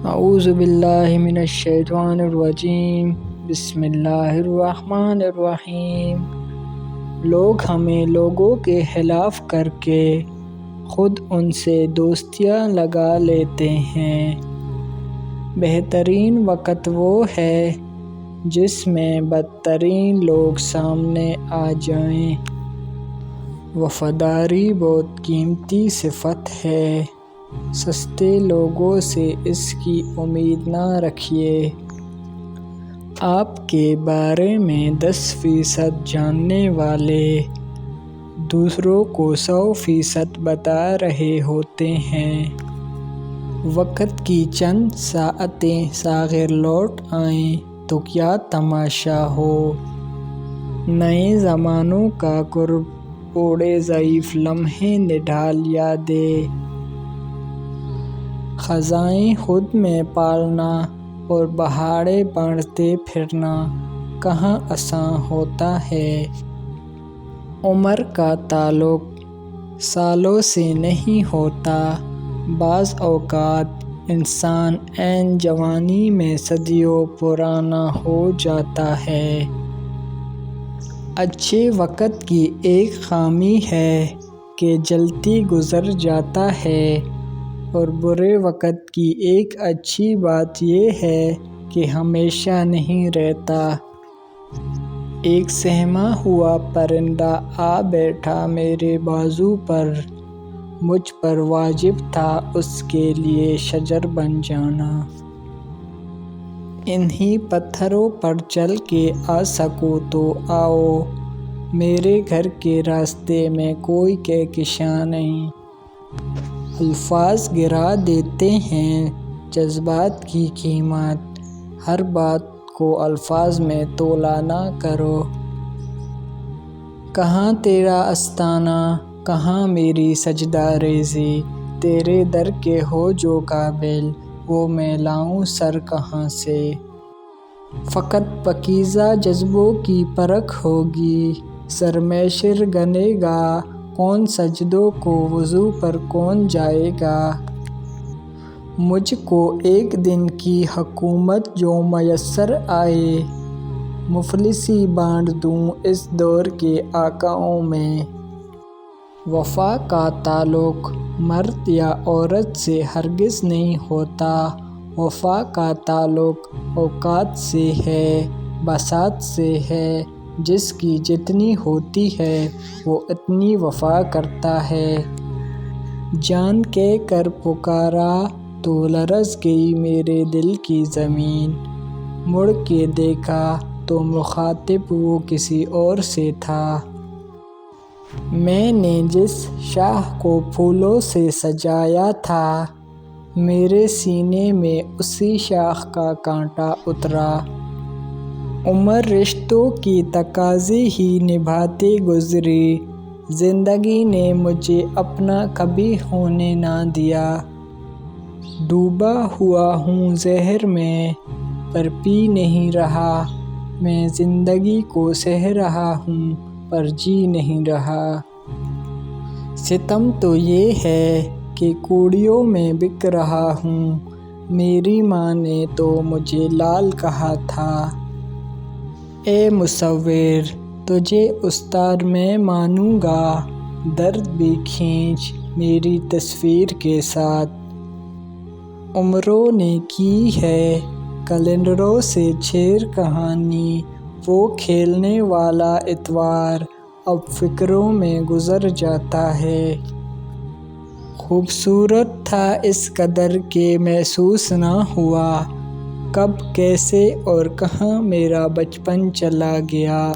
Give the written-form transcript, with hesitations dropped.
اعوذ باللہ من الشیطان الرجیم بسم اللہ الرحمن الرحیم۔ لوگ ہمیں لوگوں کے خلاف کر کے خود ان سے دوستیاں لگا لیتے ہیں۔ بہترین وقت وہ ہے جس میں بدترین لوگ سامنے آ جائیں۔ وفاداری بہت قیمتی صفت ہے، سستے لوگوں سے اس کی امید نہ رکھیے۔ آپ کے بارے میں 10% جاننے والے دوسروں کو 100% بتا رہے ہوتے ہیں۔ وقت کی چند ساعتیں اگر لوٹ آئیں تو کیا تماشا ہو۔ نئے زمانوں کا قرب اوڑھے ضعیف لمحے نڈھال یادیں۔ خزائیں خود میں پالنا اور پہاڑیں بانٹتے پھرنا کہاں آسان ہوتا ہے۔ عمر کا تعلق سالوں سے نہیں ہوتا، بعض اوقات انسان عین جوانی میں صدیوں پرانا ہو جاتا ہے۔ اچھے وقت کی ایک خامی ہے کہ جلدی گزر جاتا ہے، اور برے وقت کی ایک اچھی بات یہ ہے کہ ہمیشہ نہیں رہتا۔ ایک سہما ہوا پرندہ آ بیٹھا میرے بازو پر، مجھ پر واجب تھا اس کے لیے شجر بن جانا۔ انہی پتھروں پر چل کے آ سکوں تو آؤ، میرے گھر کے راستے میں کوئی کہکشاں نہیں۔ الفاظ گرا دیتے ہیں جذبات کی قیمت، ہر بات کو الفاظ میں تولا نہ کرو۔ کہاں تیرا آستانہ، کہاں میری سجدہ ریزی، تیرے در کے ہو جو قابل، وہ میں لاؤں سر کہاں سے۔ فقط پاکیزہ جذبوں کی پرکھ ہوگی، سر میں شر گنے گا کون سجدوں کو، وضو پر کون جائے گا۔ مجھ کو ایک دن کی حکومت جو میسر آئے، مفلسی بانٹ دوں اس دور کے آقاؤں میں۔ وفا کا تعلق مرد یا عورت سے ہرگز نہیں ہوتا، وفا کا تعلق اوقات سے ہے، بساط سے ہے۔ جس کی جتنی ہوتی ہے وہ اتنی وفا کرتا ہے۔ جان کہہ کر پکارا تو لرز گئی میرے دل کی زمین، مڑ کے دیکھا تو مخاطب وہ کسی اور سے تھا۔ میں نے جس شاخ کو پھولوں سے سجایا تھا، میرے سینے میں اسی شاخ کا کانٹا اترا۔ عمر رشتوں کی تقاضے ہی نبھاتے گزری، زندگی نے مجھے اپنا کبھی ہونے نہ دیا۔ ڈوبا ہوا ہوں زہر میں پر پی نہیں رہا، میں زندگی کو سہ رہا ہوں پر جی نہیں رہا۔ ستم تو یہ ہے کہ کوڑیوں میں بک رہا ہوں، میری ماں نے تو مجھے لال کہا تھا۔ اے مصور تجھے استاد میں مانوں گا، درد بھی کھینچ میری تصویر کے ساتھ۔ عمروں نے کی ہے کلندروں سے چھیر کہانی، وہ کھیلنے والا اتوار اب فکروں میں گزر جاتا ہے۔ خوبصورت تھا اس قدر کہ محسوس نہ ہوا، کب کیسے اور کہاں میرا بچپن چلا گیا۔